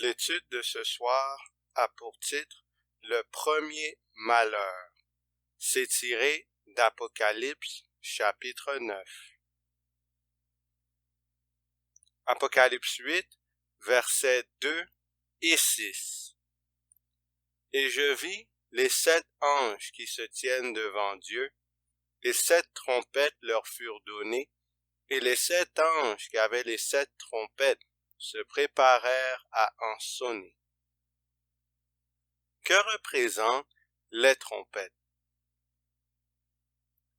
L'étude de ce soir a pour titre « Le premier malheur ». C'est tiré d'Apocalypse chapitre 9. Apocalypse 8, versets 2 et 6. Et je vis les 7 anges qui se tiennent devant Dieu, et 7 trompettes leur furent données, et les 7 anges qui avaient les 7 trompettes se préparèrent à en sonner. Que représentent les trompettes?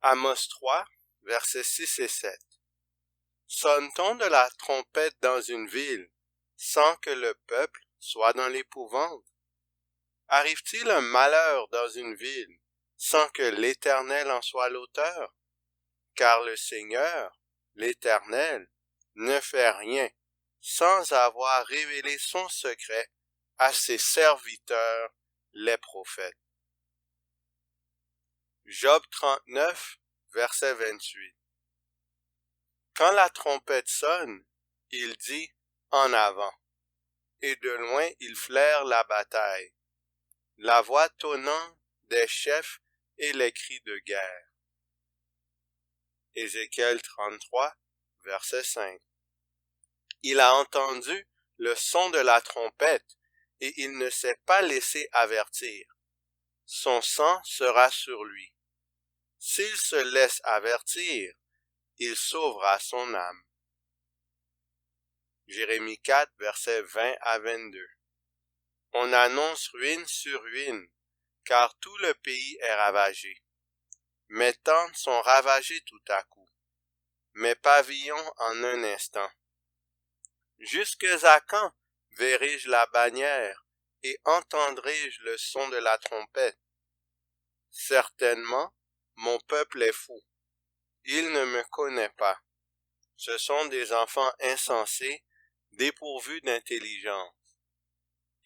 Amos 3, versets 6 et 7. Sonne-t-on de la trompette dans une ville, sans que le peuple soit dans l'épouvante? Arrive-t-il un malheur dans une ville, sans que l'Éternel en soit l'auteur? Car le Seigneur, l'Éternel, ne fait rien, sans avoir révélé son secret à ses serviteurs, les prophètes. Job 39, verset 28. Quand la trompette sonne, il dit « En avant », et de loin il flaire la bataille, la voix tonnant des chefs et les cris de guerre. Ézéchiel 33, verset 5. Il a entendu le son de la trompette, et il ne s'est pas laissé avertir. Son sang sera sur lui. S'il se laisse avertir, il sauvera son âme. Jérémie 4, versets 20 à 22. On annonce ruine sur ruine, car tout le pays est ravagé. Mes tentes sont ravagées tout à coup, mes pavillons en un instant. Jusque à quand verrai-je la bannière et entendrai-je le son de la trompette? Certainement, mon peuple est fou. Il ne me connaît pas. Ce sont des enfants insensés, dépourvus d'intelligence.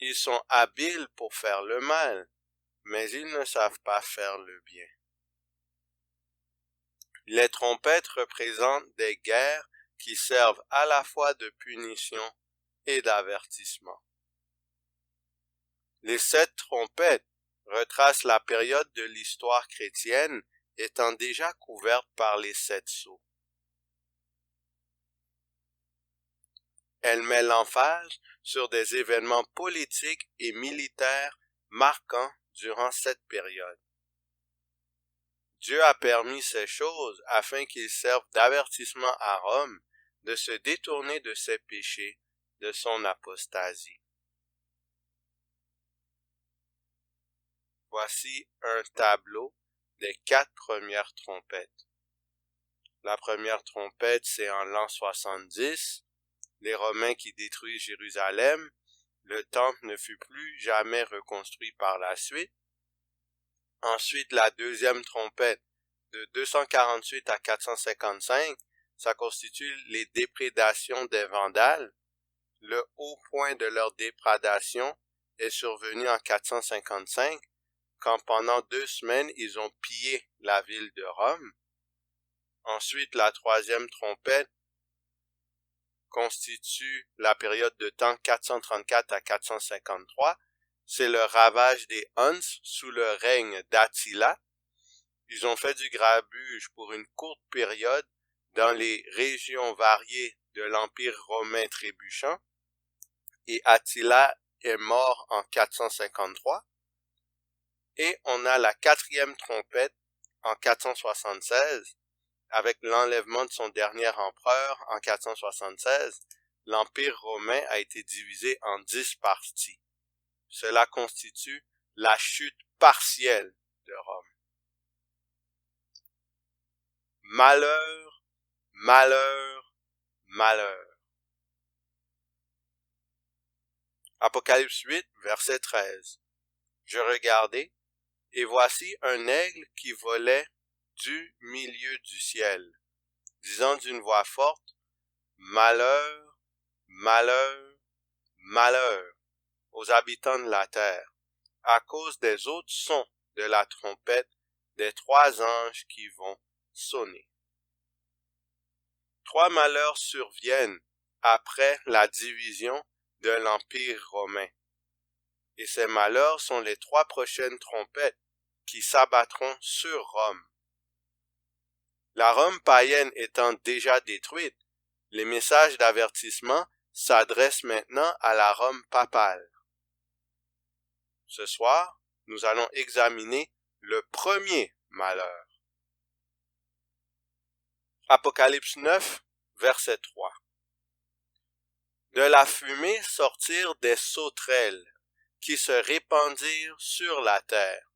Ils sont habiles pour faire le mal, mais ils ne savent pas faire le bien. Les trompettes représentent des guerres qui servent à la fois de punition et d'avertissement. Les 7 trompettes retracent la période de l'histoire chrétienne étant déjà couverte par les 7 sceaux. Elle met l'emphase sur des événements politiques et militaires marquants durant cette période. Dieu a permis ces choses afin qu'ils servent d'avertissement à Rome de se détourner de ses péchés, de son apostasie. Voici un tableau des 4 premières trompettes. La première trompette, c'est en l'an 70, les Romains qui détruisent Jérusalem. Le temple ne fut plus jamais reconstruit par la suite. Ensuite, la deuxième trompette, de 248 à 455, ça constitue les déprédations des Vandales. Le haut point de leur déprédation est survenu en 455, quand pendant 2 semaines, ils ont pillé la ville de Rome. Ensuite, la troisième trompette constitue la période de temps 434 à 453. C'est le ravage des Huns sous le règne d'Attila. Ils ont fait du grabuge pour une courte période dans les régions variées de l'Empire romain trébuchant. Et Attila est mort en 453. Et on a la 4e trompette en 476. Avec l'enlèvement de son dernier empereur en 476, l'Empire romain a été divisé en 10 parties. Cela constitue la chute partielle de Rome. Malheur, malheur, malheur. Apocalypse 8, verset 13. Je regardai, et voici un aigle qui volait du milieu du ciel, disant d'une voix forte, malheur, malheur, malheur aux habitants de la terre, à cause des autres sons de la trompette des 3 anges qui vont sonner. 3 malheurs surviennent après la division de l'Empire romain. Et ces malheurs sont les 3 prochaines trompettes qui s'abattront sur Rome. La Rome païenne étant déjà détruite, les messages d'avertissement s'adressent maintenant à la Rome papale. Ce soir, nous allons examiner le premier malheur. Apocalypse 9, verset 3. De la fumée sortirent des sauterelles qui se répandirent sur la terre,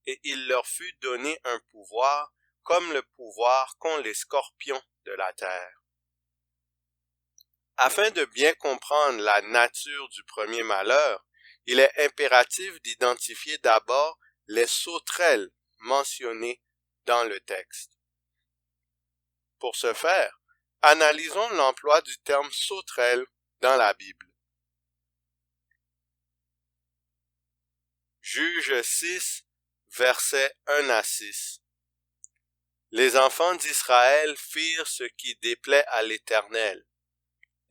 et il leur fut donné un pouvoir comme le pouvoir qu'ont les scorpions de la terre. Afin de bien comprendre la nature du premier malheur, il est impératif d'identifier d'abord les sauterelles mentionnées dans le texte. Pour ce faire, analysons l'emploi du terme sauterelle dans la Bible. Juge 6, versets 1 à 6. Les enfants d'Israël firent ce qui déplaît à l'Éternel,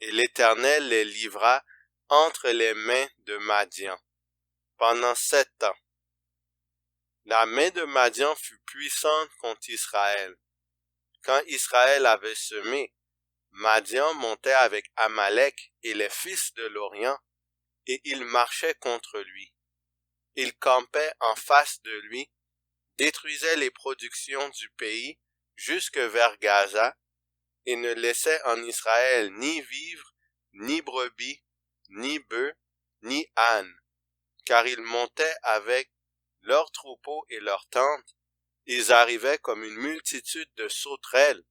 et l'Éternel les livra entre les mains de Madian pendant 7 ans. La main de Madian fut puissante contre Israël. Quand Israël avait semé, Madian montait avec Amalek et les fils de l'Orient, et ils marchaient contre lui. Ils campaient en face de lui, détruisaient les productions du pays jusque vers Gaza, et ne laissaient en Israël ni vivres, ni brebis, ni bœufs, ni ânes, car ils montaient avec leurs troupeaux et leurs tentes. Ils arrivaient comme une multitude de sauterelles.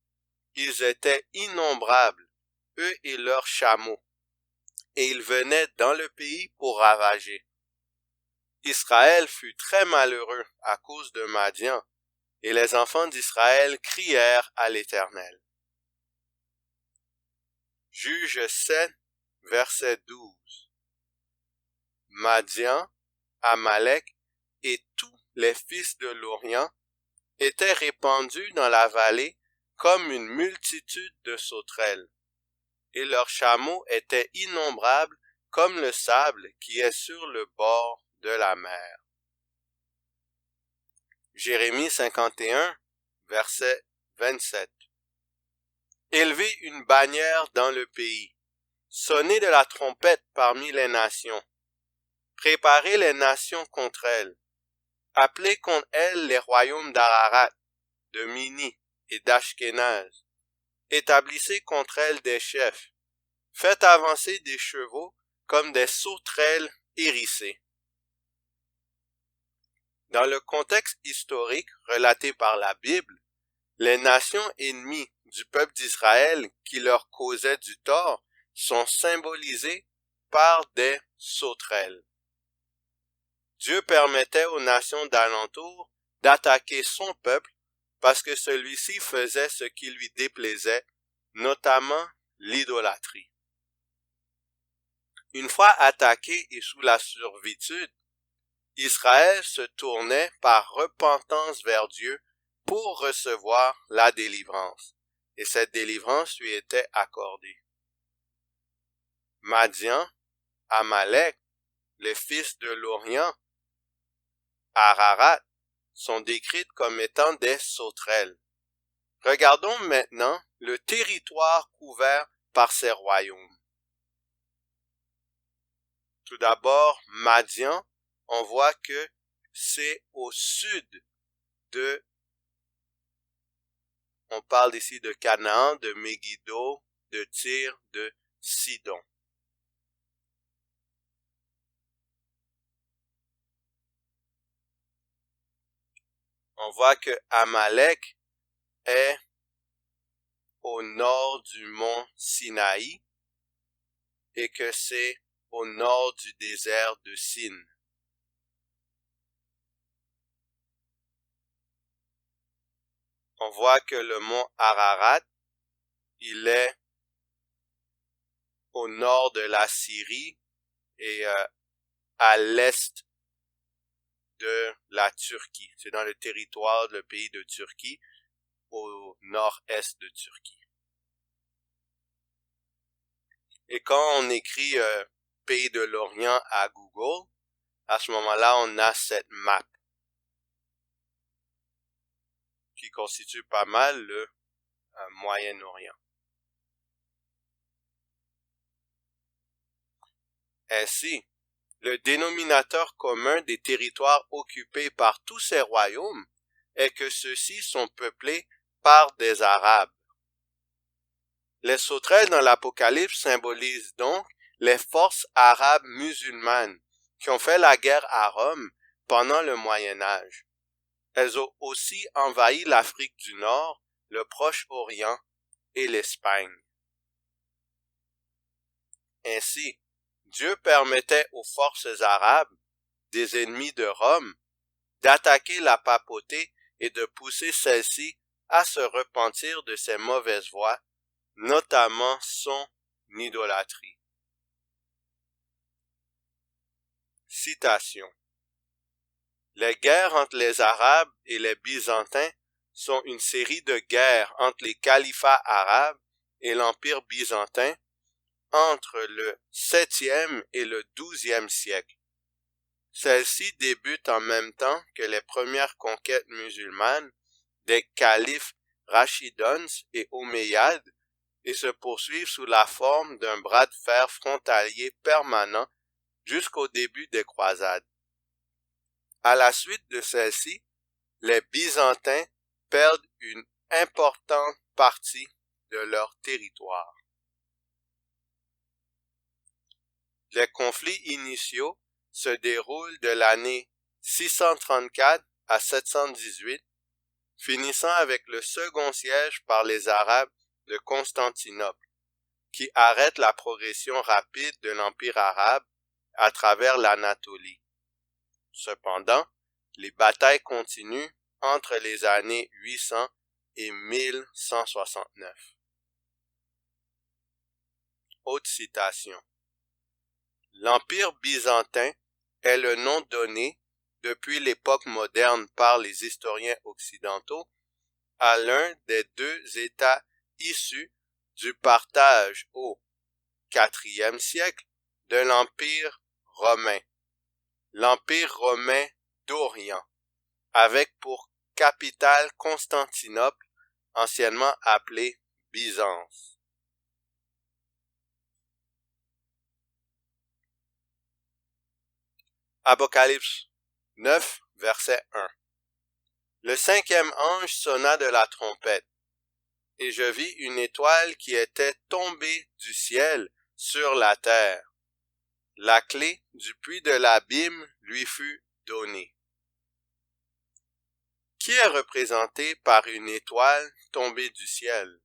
Ils étaient innombrables, eux et leurs chameaux, et ils venaient dans le pays pour ravager. Israël fut très malheureux à cause de Madian, et les enfants d'Israël crièrent à l'Éternel. Juge 7, verset 12. Madian, Amalek et tous les fils de l'Orient étaient répandus dans la vallée comme une multitude de sauterelles, et leurs chameaux étaient innombrables comme le sable qui est sur le bord de la mer. Jérémie 51, verset 27. Élevez une bannière dans le pays, sonnez de la trompette parmi les nations, préparez les nations contre elles, appelez contre elles les royaumes d'Ararat, de Mini et d'Ashkénaz, établissez contre elles des chefs, faites avancer des chevaux comme des sauterelles hérissées. Dans le contexte historique relaté par la Bible, les nations ennemies du peuple d'Israël qui leur causaient du tort sont symbolisées par des sauterelles. Dieu permettait aux nations d'alentour d'attaquer son peuple parce que celui-ci faisait ce qui lui déplaisait, notamment l'idolâtrie. Une fois attaqué et sous la servitude, Israël se tournait par repentance vers Dieu pour recevoir la délivrance, et cette délivrance lui était accordée. Madian, Amalek, les fils de l'Orient, Ararat, sont décrites comme étant des sauterelles. Regardons maintenant le territoire couvert par ces royaumes. Tout d'abord, Madian, on voit que c'est au sud de, on parle ici de Canaan, de Megiddo, de Tyr, de Sidon. On voit que Amalek est au nord du mont Sinaï et que c'est au nord du désert de Sin. On voit que le mont Ararat, il est au nord de la Syrie et à l'est de la Turquie. C'est dans le territoire, le pays de Turquie, au nord-est de Turquie. Et quand on écrit pays de l'Orient à Google, à ce moment-là, on a cette map qui constitue pas mal le Moyen-Orient. Ainsi, le dénominateur commun des territoires occupés par tous ces royaumes est que ceux-ci sont peuplés par des Arabes. Les sauterelles dans l'Apocalypse symbolisent donc les forces arabes musulmanes qui ont fait la guerre à Rome pendant le Moyen Âge. Elles ont aussi envahi l'Afrique du Nord, le Proche-Orient et l'Espagne. Ainsi, Dieu permettait aux forces arabes, des ennemis de Rome, d'attaquer la papauté et de pousser celle-ci à se repentir de ses mauvaises voies, notamment son idolâtrie. Citation. Les guerres entre les Arabes et les Byzantins sont une série de guerres entre les califats arabes et l'Empire byzantin entre le 7e et le 12e siècle. Celles-ci débutent en même temps que les premières conquêtes musulmanes des califes Rachidons et Omeyyades et se poursuivent sous la forme d'un bras de fer frontalier permanent jusqu'au début des croisades. À la suite de celle-ci, les Byzantins perdent une importante partie de leur territoire. Les conflits initiaux se déroulent de l'année 634 à 718, finissant avec le second siège par les Arabes de Constantinople, qui arrête la progression rapide de l'Empire arabe à travers l'Anatolie. Cependant, les batailles continuent entre les années 800 et 1169. Autre citation. L'Empire byzantin est le nom donné, depuis l'époque moderne par les historiens occidentaux, à l'un des deux États issus du partage au IVe siècle de l'Empire romain, l'Empire romain d'Orient, avec pour capitale Constantinople, anciennement appelée Byzance. Apocalypse 9, verset 1. Le cinquième ange sonna de la trompette, et je vis une étoile qui était tombée du ciel sur la terre. La clé du puits de l'abîme lui fut donnée. Qui est représenté par une étoile tombée du ciel?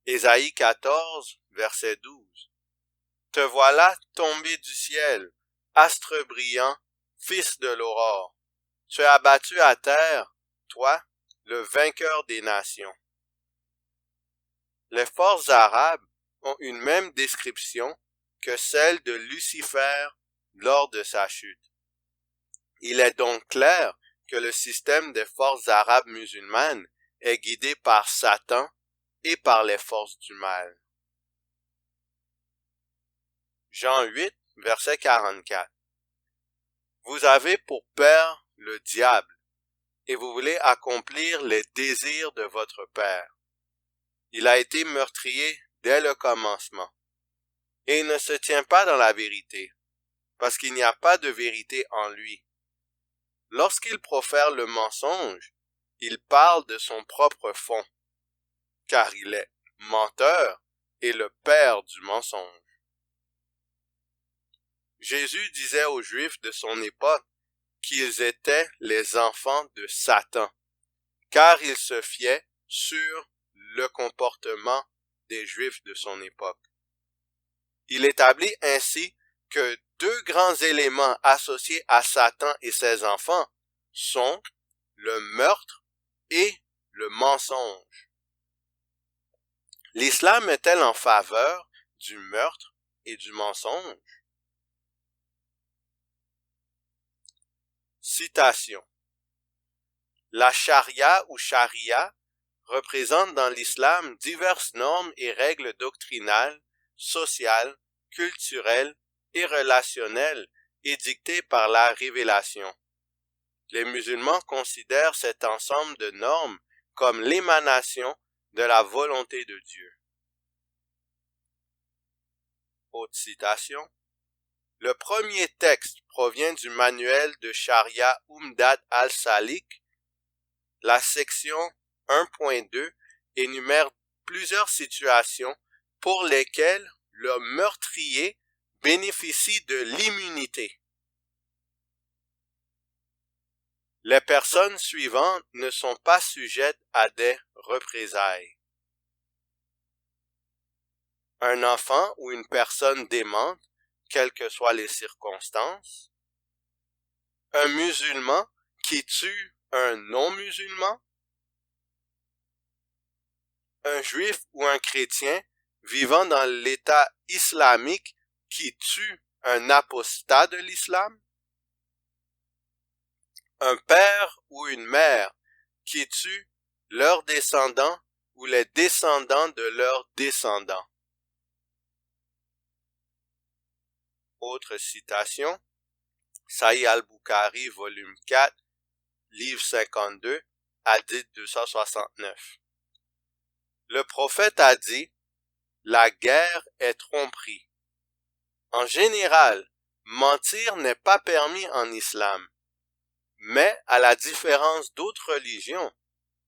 Ésaïe 14, verset 12. Te voilà tombé du ciel, astre brillant, fils de l'aurore. Tu es abattu à terre, toi, le vainqueur des nations. Les forces arabes ont une même description que celle de Lucifer lors de sa chute. Il est donc clair que le système des forces arabes musulmanes est guidé par Satan et par les forces du mal. Jean 8, verset 44. Vous avez pour père le diable, et vous voulez accomplir les désirs de votre père. Il a été meurtrier dès le commencement, et il ne se tient pas dans la vérité, parce qu'il n'y a pas de vérité en lui. Lorsqu'il profère le mensonge, il parle de son propre fond, car il est menteur et le père du mensonge. Jésus disait aux Juifs de son époque qu'ils étaient les enfants de Satan, car il se fiait sur le comportement des Juifs de son époque. Il établit ainsi que deux grands éléments associés à Satan et ses enfants sont le meurtre et le mensonge. L'islam est-elle en faveur du meurtre et du mensonge? Citation. La charia ou charia représente dans l'islam diverses normes et règles doctrinales, sociales culturelle et relationnelle édictée par la révélation. Les musulmans considèrent cet ensemble de normes comme l'émanation de la volonté de Dieu. Autre citation. Le premier texte provient du manuel de Sharia Umdat al-Salik. La section 1.2 énumère plusieurs situations pour lesquelles le meurtrier bénéficie de l'immunité. Les personnes suivantes ne sont pas sujettes à des représailles. Un enfant ou une personne démente, quelles que soient les circonstances. Un musulman qui tue un non-musulman. Un juif ou un chrétien vivant dans l'État islamique qui tue un apostat de l'islam. Un père ou une mère qui tue leurs descendants ou les descendants de leurs descendants. Autre citation, Sahih al-Bukhari, volume 4, livre 52, hadith 269. Le prophète a dit, la guerre est tromperie. En général, mentir n'est pas permis en islam. Mais, à la différence d'autres religions,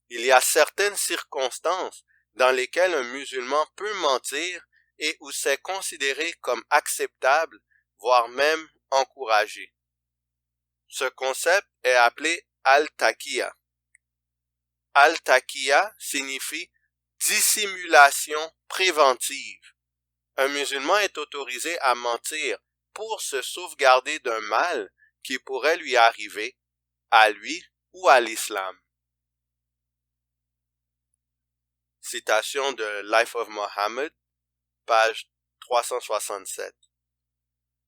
il y a certaines circonstances dans lesquelles un musulman peut mentir et où c'est considéré comme acceptable, voire même encouragé. Ce concept est appelé al-taqiyya. Al-taqiyya signifie dissimulation préventive. Un musulman est autorisé à mentir pour se sauvegarder d'un mal qui pourrait lui arriver, à lui ou à l'islam. Citation de Life of Muhammad, page 367.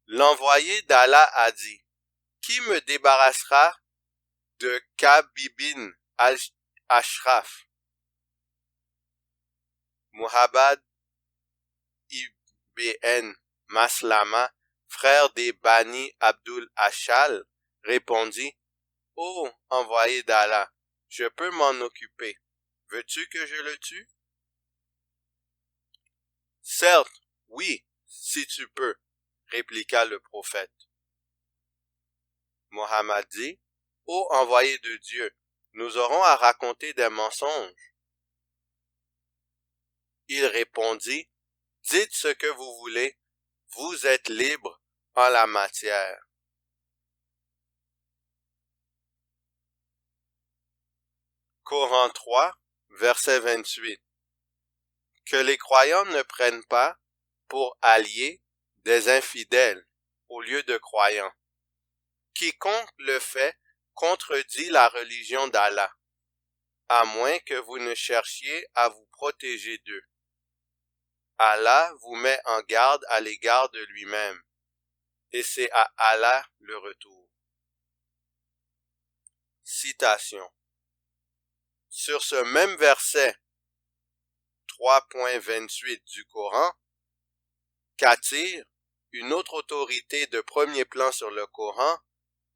L'envoyé d'Allah a dit, qui me débarrassera de Ka'b ibn al-Ashraf? Muhammad ibn Maslama, frère des Bani Abdul Ashal, répondit, ô envoyé d'Allah, je peux m'en occuper. Veux-tu que je le tue? Certes, oui, si tu peux, répliqua le prophète. Mohammed dit, ô envoyé de Dieu, nous aurons à raconter des mensonges. Il répondit, dites ce que vous voulez, vous êtes libre en la matière. Coran 3, verset 28. Que les croyants ne prennent pas pour alliés des infidèles au lieu de croyants. Quiconque le fait contredit la religion d'Allah, à moins que vous ne cherchiez à vous protéger d'eux. Allah vous met en garde à l'égard de lui-même, et c'est à Allah le retour. Citation. Sur ce même verset 3.28 du Coran, Kathir, une autre autorité de premier plan sur le Coran,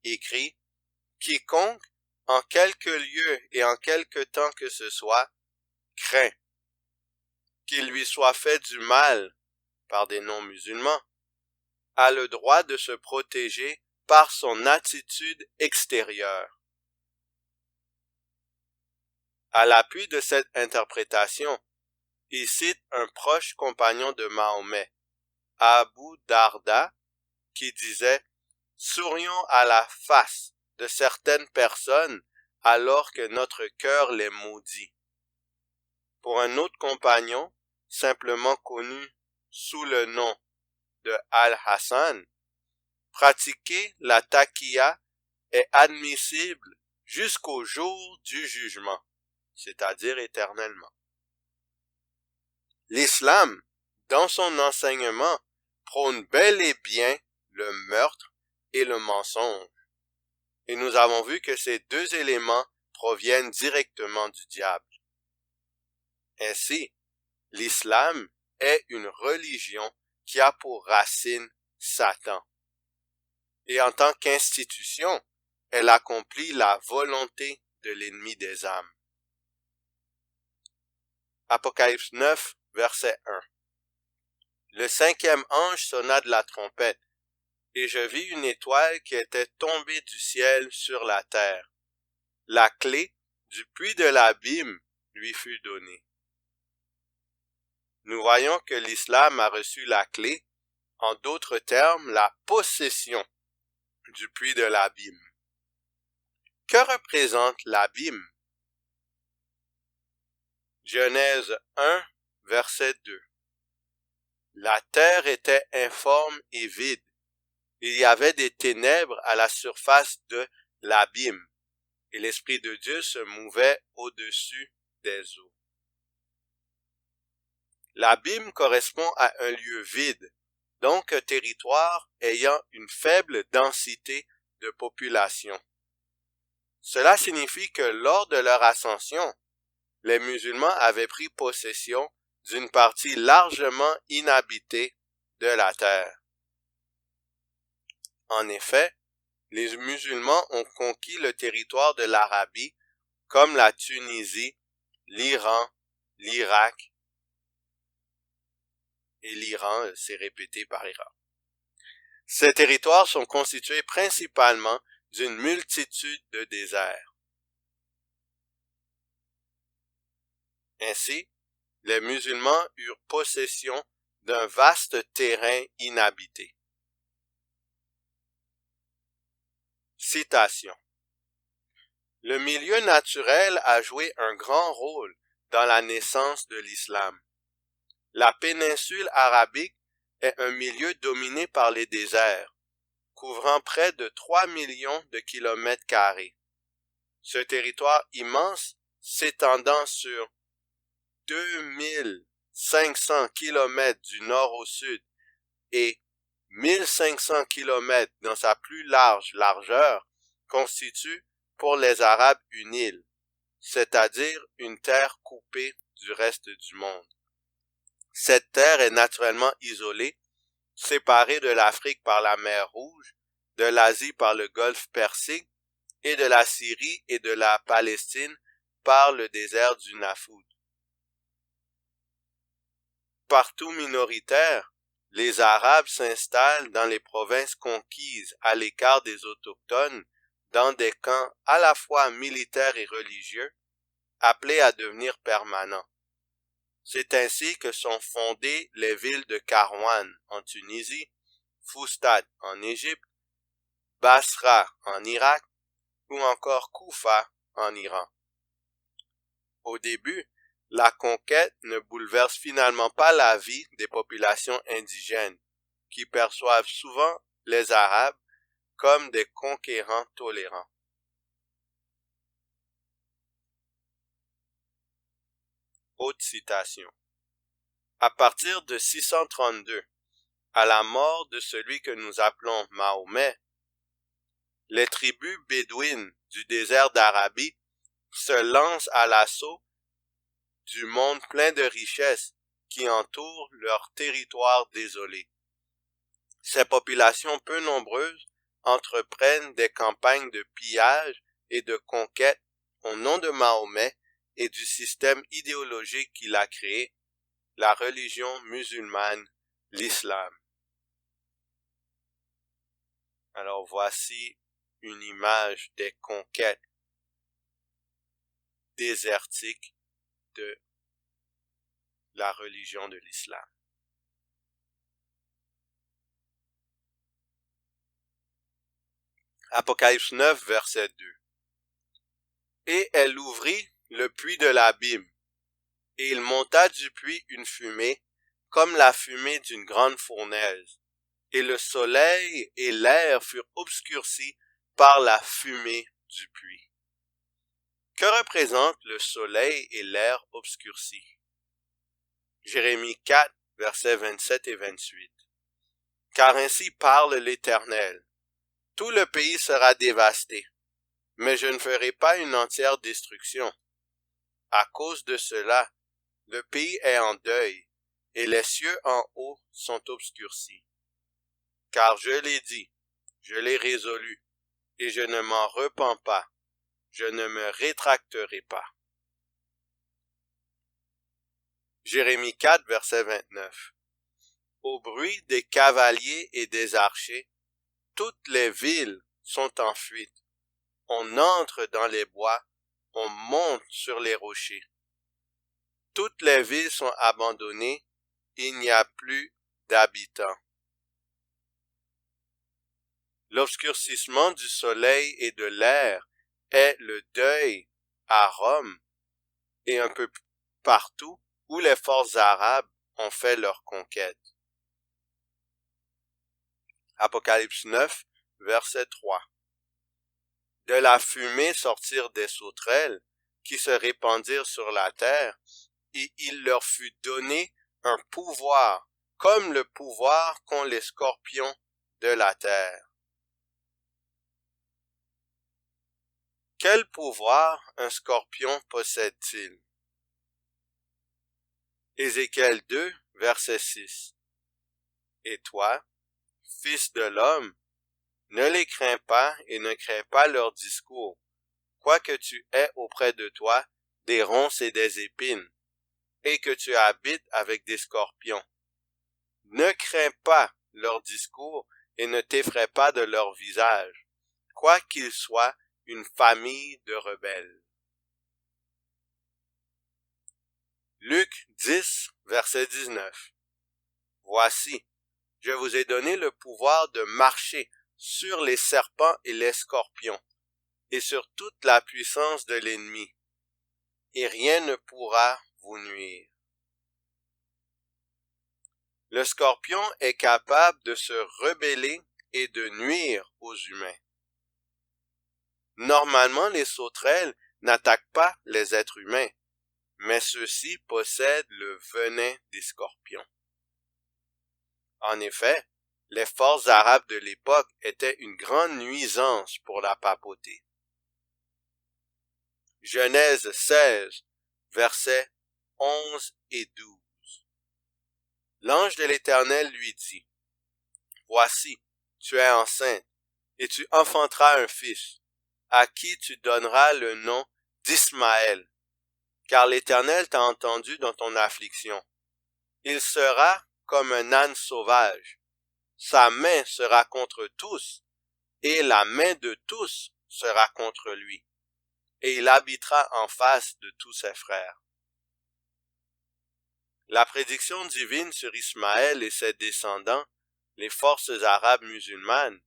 écrit « Quiconque, en quelque lieu et en quelque temps que ce soit, craint qu'il lui soit fait du mal par des non-musulmans, a le droit de se protéger par son attitude extérieure. » À l'appui de cette interprétation, il cite un proche compagnon de Mahomet, Abu Darda, qui disait « Sourions à la face de certaines personnes alors que notre cœur les maudit. » Pour un autre compagnon, simplement connu sous le nom de Al-Hassan, pratiquer la taqiyya est admissible jusqu'au jour du jugement, c'est-à-dire éternellement. L'islam, dans son enseignement, prône bel et bien le meurtre et le mensonge. Et nous avons vu que ces deux éléments proviennent directement du diable. Ainsi, l'islam est une religion qui a pour racine Satan. Et en tant qu'institution, elle accomplit la volonté de l'ennemi des âmes. Apocalypse 9, verset 1. Le 5e ange sonna de la trompette, et je vis une étoile qui était tombée du ciel sur la terre. La clé du puits de l'abîme lui fut donnée. Nous voyons que l'islam a reçu la clé, en d'autres termes, la possession du puits de l'abîme. Que représente l'abîme? Genèse 1, verset 2. La terre était informe et vide. Il y avait des ténèbres à la surface de l'abîme, et l'Esprit de Dieu se mouvait au-dessus des eaux. L'abîme correspond à un lieu vide, donc un territoire ayant une faible densité de population. Cela signifie que lors de leur ascension, les musulmans avaient pris possession d'une partie largement inhabitée de la terre. En effet, les musulmans ont conquis le territoire de l'Arabie comme la Tunisie, l'Iran, l'Irak, et l'Iran s'est répété par Iran. Ces territoires sont constitués principalement d'une multitude de déserts. Ainsi, les musulmans eurent possession d'un vaste terrain inhabité. Citation. Le milieu naturel a joué un grand rôle dans la naissance de l'islam. La péninsule arabique est un milieu dominé par les déserts, couvrant près de 3 millions de kilomètres carrés. Ce territoire immense, s'étendant sur 2500 kilomètres du nord au sud et 1500 kilomètres dans sa plus large largeur, constitue pour les Arabes une île, c'est-à-dire une terre coupée du reste du monde. Cette terre est naturellement isolée, séparée de l'Afrique par la mer Rouge, de l'Asie par le golfe Persique et de la Syrie et de la Palestine par le désert du Nafoud. Partout minoritaires, les Arabes s'installent dans les provinces conquises à l'écart des autochtones, dans des camps à la fois militaires et religieux, appelés à devenir permanents. C'est ainsi que sont fondées les villes de Karouane en Tunisie, Foustad en Égypte, Basra en Irak ou encore Koufa en Iran. Au début, la conquête ne bouleverse finalement pas la vie des populations indigènes, qui perçoivent souvent les Arabes comme des conquérants tolérants. Autre citation. À partir de 632, à la mort de celui que nous appelons Mahomet, les tribus bédouines du désert d'Arabie se lancent à l'assaut du monde plein de richesses qui entoure leur territoire désolé. Ces populations peu nombreuses entreprennent des campagnes de pillage et de conquête au nom de Mahomet et du système idéologique qu'il a créé, la religion musulmane, l'islam. Alors voici une image des conquêtes désertiques de la religion de l'islam. Apocalypse 9, verset 2. Et elle ouvrit le puits de l'abîme, et il monta du puits une fumée, comme la fumée d'une grande fournaise, et le soleil et l'air furent obscurcis par la fumée du puits. Que représentent le soleil et l'air obscurcis? Jérémie 4, versets 27 et 28. Car ainsi parle l'Éternel. Tout le pays sera dévasté, mais je ne ferai pas une entière destruction. À cause de cela, le pays est en deuil, et les cieux en haut sont obscurcis. Car je l'ai dit, je l'ai résolu, et je ne m'en repens pas, je ne me rétracterai pas. Jérémie 4, verset 29. Au bruit des cavaliers et des archers, toutes les villes sont en fuite. On entre dans les bois, on monte sur les rochers. Toutes les villes sont abandonnées, il n'y a plus d'habitants. L'obscurcissement du soleil et de l'air est le deuil à Rome et un peu partout où les forces arabes ont fait leur conquête. Apocalypse 9, verset 3. De la fumée sortirent des sauterelles qui se répandirent sur la terre, et il leur fut donné un pouvoir, comme le pouvoir qu'ont les scorpions de la terre. Quel pouvoir un scorpion possède-t-il? Ézéchiel 2, verset 6. Et toi, fils de l'homme, ne les crains pas et ne crains pas leur discours, quoique tu aies auprès de toi des ronces et des épines, et que tu habites avec des scorpions. Ne crains pas leur discours et ne t'effraie pas de leur visage, quoiqu'ils soient une famille de rebelles. Luc 10, verset 19. Voici, je vous ai donné le pouvoir de marcher sur les serpents et les scorpions, et sur toute la puissance de l'ennemi, et rien ne pourra vous nuire. Le scorpion est capable de se rebeller et de nuire aux humains. Normalement, les sauterelles n'attaquent pas les êtres humains, mais ceux-ci possèdent le venin des scorpions. En effet, les forces arabes de l'époque étaient une grande nuisance pour la papauté. Genèse 16, versets 11 et 12. L'ange de l'Éternel lui dit, « Voici, tu es enceinte, et tu enfanteras un fils, à qui tu donneras le nom d'Ismaël, car l'Éternel t'a entendu dans ton affliction. Il sera comme un âne sauvage, sa main sera contre tous, et la main de tous sera contre lui, et il habitera en face de tous ses frères. » La prédiction divine sur Ismaël et ses descendants, les forces arabes musulmanes,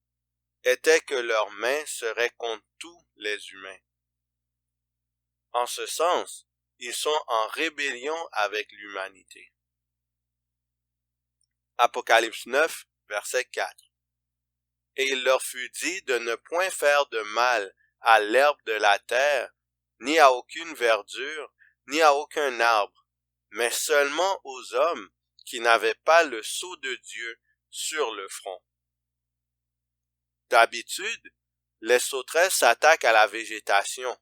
était que leurs mains seraient contre tous les humains. En ce sens, ils sont en rébellion avec l'humanité. Apocalypse 9, verset 4. Et il leur fut dit de ne point faire de mal à l'herbe de la terre, ni à aucune verdure, ni à aucun arbre, mais seulement aux hommes qui n'avaient pas le sceau de Dieu sur le front. D'habitude, les sauterelles s'attaquent à la végétation.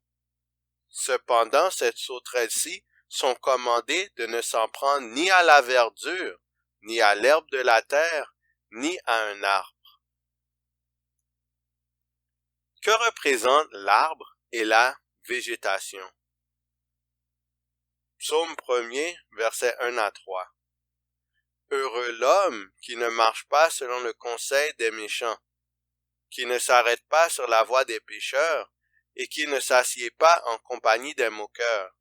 Cependant, ces sauterelles-ci sont commandées de ne s'en prendre ni à la verdure, ni à l'herbe de la terre, ni à un arbre. Que représentent l'arbre et la végétation? Psaume 1er, versets 1 à 3. Heureux l'homme qui ne marche pas selon le conseil des méchants, qui ne s'arrête pas sur la voie des pécheurs, et qui ne s'assied pas en compagnie des moqueurs,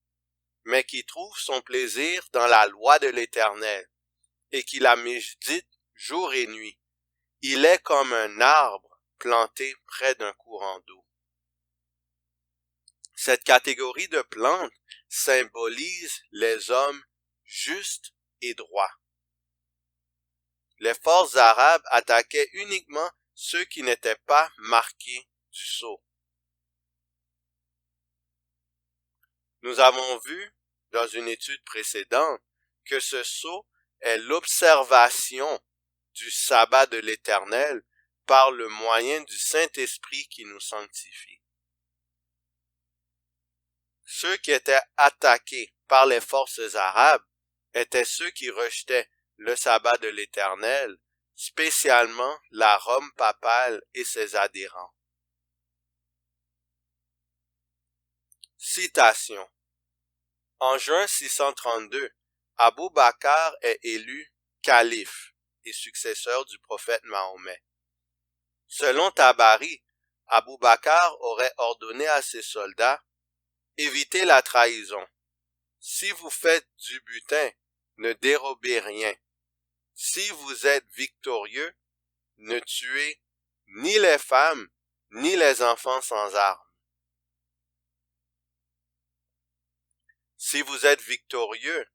mais qui trouve son plaisir dans la loi de l'Éternel, et qui la médite jour et nuit. Il est comme un arbre planté près d'un courant d'eau. Cette catégorie de plantes symbolise les hommes justes et droits. Les forces arabes attaquaient uniquement ceux qui n'étaient pas marqués du sceau. Nous avons vu dans une étude précédente que ce sceau est l'observation du sabbat de l'Éternel par le moyen du Saint-Esprit qui nous sanctifie. Ceux qui étaient attaqués par les forces arabes étaient ceux qui rejetaient le sabbat de l'Éternel, spécialement la Rome papale et ses adhérents. Citation. En juin 632, Abou Bakr est élu calife et successeur du prophète Mahomet. Selon Tabari, Abou Bakr aurait ordonné à ses soldats « Évitez la trahison. Si vous faites du butin, ne dérobez rien. Si vous êtes victorieux, ne tuez ni les femmes, ni les enfants sans armes. Si vous êtes victorieux,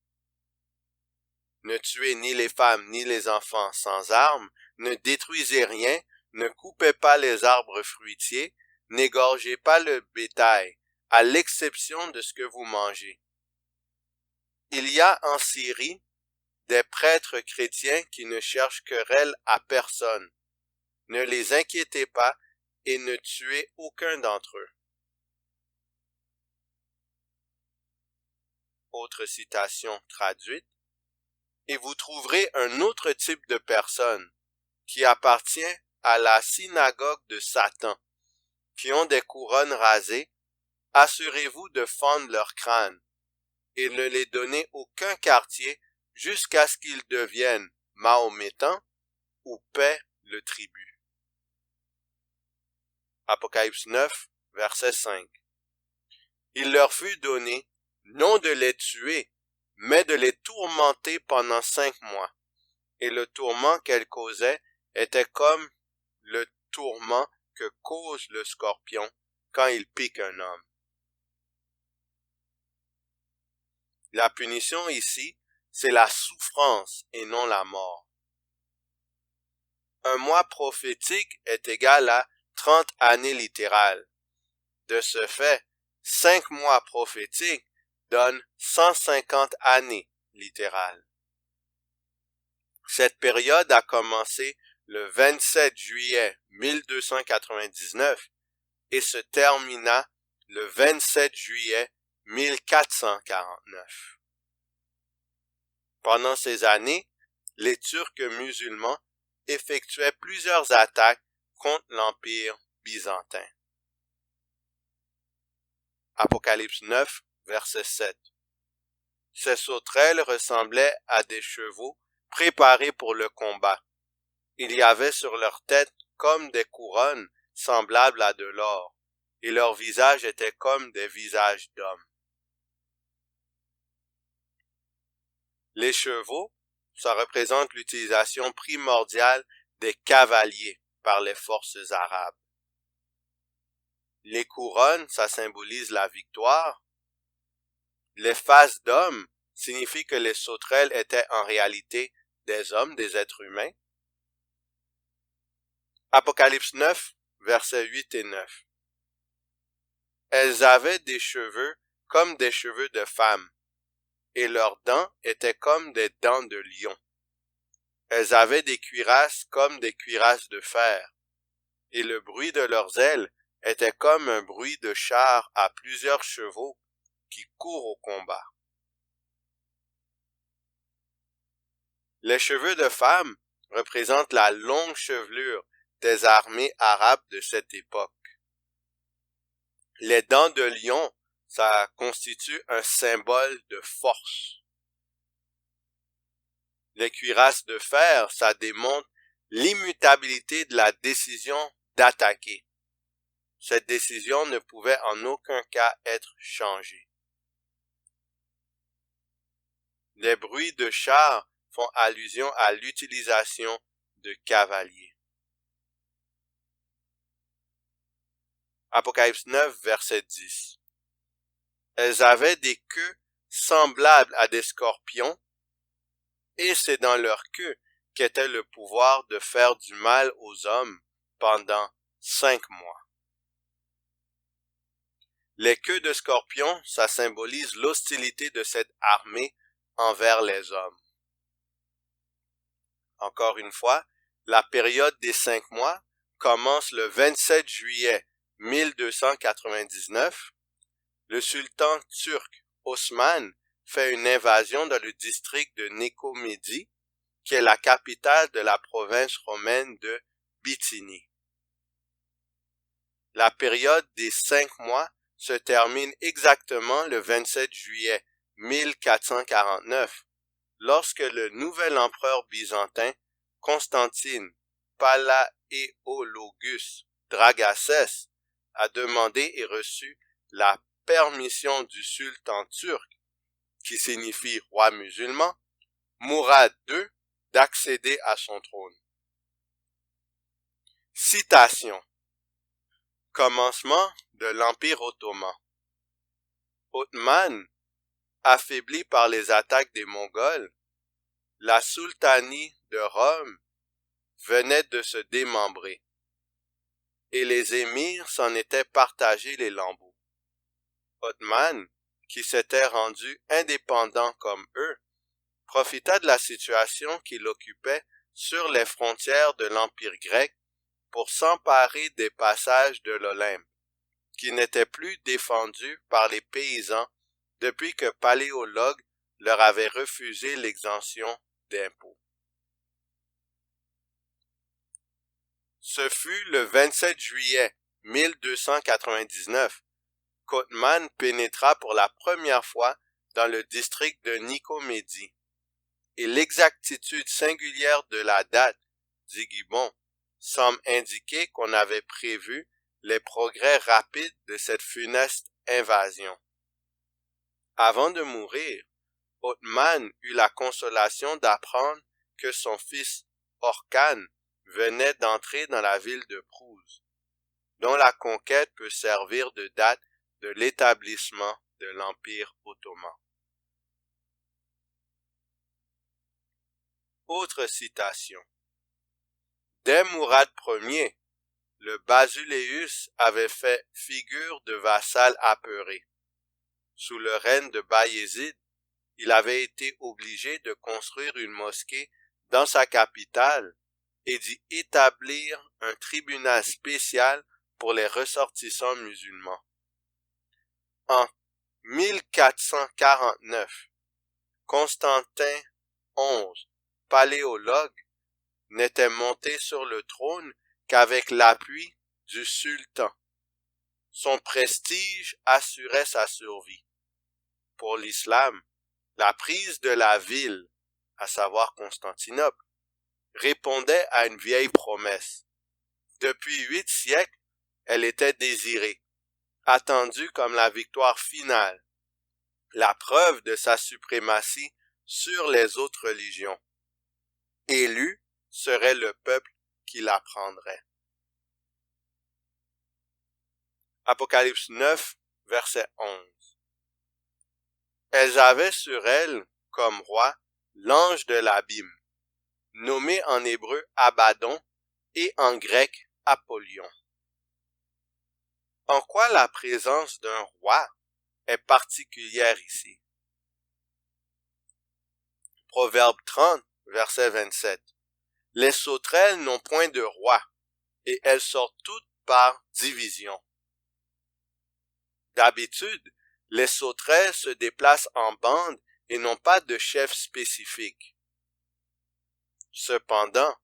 ne tuez ni les femmes, ni les enfants sans armes, ne détruisez rien, ne coupez pas les arbres fruitiers, n'égorgez pas le bétail, à l'exception de ce que vous mangez. Il y a en Syrie des prêtres chrétiens qui ne cherchent querelle à personne. Ne les inquiétez pas et ne tuez aucun d'entre eux. Autre citation traduite. Et vous trouverez un autre type de personne qui appartient à la synagogue de Satan, qui ont des couronnes rasées. Assurez-vous de fendre leur crâne et ne les donnez aucun quartier jusqu'à ce qu'ils deviennent mahométans ou paient le tribut. Apocalypse 9, verset 5. Il leur fut donné, non de les tuer, mais de les tourmenter pendant 5 mois. Et le tourment qu'elles causaient était comme le tourment que cause le scorpion quand il pique un homme. La punition ici, c'est la souffrance et non la mort. Un mois prophétique est égal à 30 années littérales. De ce fait, 5 mois prophétiques donnent 150 années littérales. Cette période a commencé le 27 juillet 1299 et se termina le 27 juillet 1449. Pendant ces années, les Turcs musulmans effectuaient plusieurs attaques contre l'Empire byzantin. Apocalypse 9, verset 7. Ces sauterelles ressemblaient à des chevaux préparés pour le combat. Il y avait sur leur tête comme des couronnes semblables à de l'or, et leurs visages étaient comme des visages d'hommes. Les chevaux, ça représente l'utilisation primordiale des cavaliers par les forces arabes. Les couronnes, ça symbolise la victoire. Les faces d'hommes signifient que les sauterelles étaient en réalité des hommes, des êtres humains. Apocalypse 9, versets 8 et 9. Elles avaient des cheveux comme des cheveux de femmes, et leurs dents étaient comme des dents de lion. Elles avaient des cuirasses comme des cuirasses de fer, et le bruit de leurs ailes était comme un bruit de char à plusieurs chevaux qui courent au combat. Les cheveux de femme représentent la longue chevelure des armées arabes de cette époque. Les dents de lion, ça constitue un symbole de force. Les cuirasses de fer, ça démontre l'immutabilité de la décision d'attaquer. Cette décision ne pouvait en aucun cas être changée. Les bruits de chars font allusion à l'utilisation de cavaliers. Apocalypse 9, verset 10. Elles avaient des queues semblables à des scorpions, et c'est dans leur queue qu'était le pouvoir de faire du mal aux hommes pendant 5 mois. Les queues de scorpions, ça symbolise l'hostilité de cette armée envers les hommes. Encore une fois, la période des 5 mois commence le 27 juillet 1299. Le sultan turc Osman fait une invasion dans le district de Nicomédie qui est la capitale de la province romaine de Bithynie. La période des 5 mois se termine exactement le 27 juillet 1449, lorsque le nouvel empereur byzantin Constantine Palaiologus Dragacès a demandé et reçu la permission du sultan turc, qui signifie roi musulman, Mourad II, d'accéder à son trône. Citation. Commencement de l'Empire ottoman. Othman, affaibli par les attaques des Mongols, la sultanie de Rome venait de se démembrer, et les émirs s'en étaient partagés les lambeaux. Othman, qui s'était rendu indépendant comme eux, profita de la situation qu'il occupait sur les frontières de l'Empire grec pour s'emparer des passages de l'Olympe, qui n'étaient plus défendus par les paysans depuis que Paléologue leur avait refusé l'exemption d'impôts. Ce fut le 27 juillet 1299 qu'Othman pénétra pour la première fois dans le district de Nicomédie, et l'exactitude singulière de la date, dit Gibbon, semble indiquer qu'on avait prévu les progrès rapides de cette funeste invasion. Avant de mourir, Othman eut la consolation d'apprendre que son fils Orkhan venait d'entrer dans la ville de Prouze, dont la conquête peut servir de date de l'établissement de l'Empire ottoman. Autre citation. Dès Mourad Ier, le basileus avait fait figure de vassal apeuré. Sous le règne de Bayezid, il avait été obligé de construire une mosquée dans sa capitale et d'y établir un tribunal spécial pour les ressortissants musulmans. En 1449, Constantin XI, Paléologue, n'était monté sur le trône qu'avec l'appui du sultan. Son prestige assurait sa survie. Pour l'islam, la prise de la ville, à savoir Constantinople, répondait à une vieille promesse. Depuis 8 siècles, elle était désirée, attendue comme la victoire finale, la preuve de sa suprématie sur les autres religions. Élu serait le peuple qui la prendrait. Apocalypse 9, verset 11. Elles avaient sur elles, comme roi, l'ange de l'abîme, nommé en hébreu Abaddon et en grec Apollyon. En quoi la présence d'un roi est particulière ici? Proverbe 30, verset 27. Les sauterelles n'ont point de roi, et elles sortent toutes par division. D'habitude, les sauterelles se déplacent en bande et n'ont pas de chef spécifique. Cependant,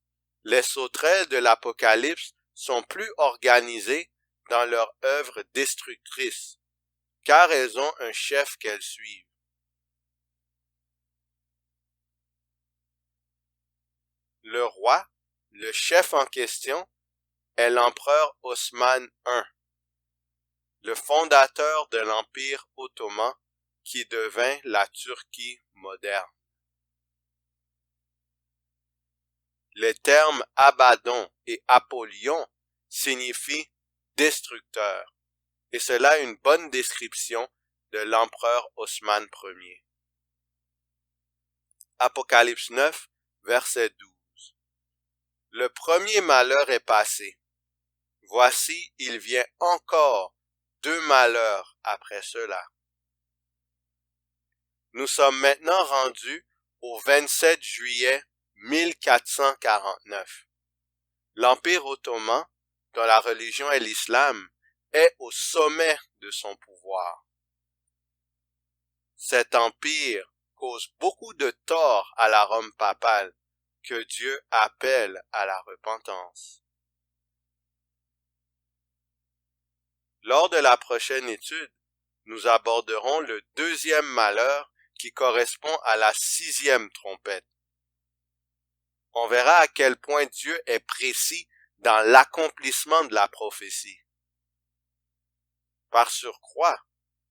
les sauterelles de l'Apocalypse sont plus organisées dans leur œuvre destructrice, car elles ont un chef qu'elles suivent. Le roi, le chef en question, est l'empereur Osman I, le fondateur de l'Empire ottoman qui devint la Turquie moderne. Les termes Abaddon et Apollyon signifient destructeur, et cela est une bonne description de l'empereur Osman Ier. Apocalypse 9, verset 12. Le premier malheur est passé. Voici, il vient encore 2 malheurs après cela. Nous sommes maintenant rendus au 27 juillet 1449. L'Empire ottoman, dont la religion est l'islam, est au sommet de son pouvoir. Cet empire cause beaucoup de tort à la Rome papale, que Dieu appelle à la repentance. Lors de la prochaine étude, nous aborderons le deuxième malheur qui correspond à la 6e trompette. On verra à quel point Dieu est précis dans l'accomplissement de la prophétie. Par surcroît,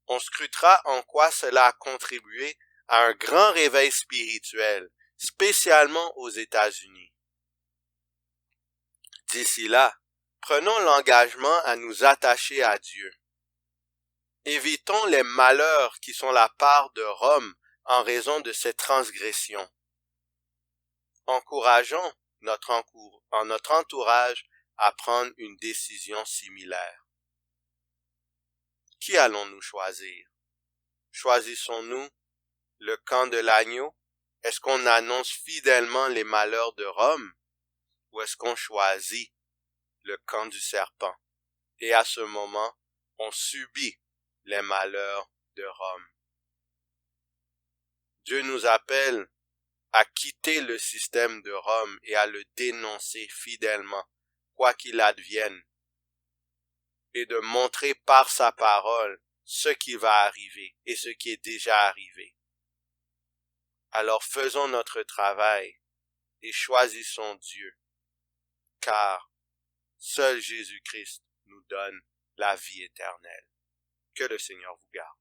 on scrutera en quoi cela a contribué à un grand réveil spirituel, spécialement aux États-Unis. D'ici là, prenons l'engagement à nous attacher à Dieu. Évitons les malheurs qui sont la part de Rome en raison de ces transgressions. Encourageons notre entourage à prendre une décision similaire. Qui allons-nous choisir? Choisissons-nous le camp de l'agneau? Est-ce qu'on annonce fidèlement les malheurs de Rome? Ou est-ce qu'on choisit le camp du serpent? Et à ce moment, on subit les malheurs de Rome. Dieu nous appelle à quitter le système de Rome et à le dénoncer fidèlement, quoi qu'il advienne, et de montrer par sa parole ce qui va arriver et ce qui est déjà arrivé. Alors faisons notre travail et choisissons Dieu, car seul Jésus-Christ nous donne la vie éternelle. Que le Seigneur vous garde.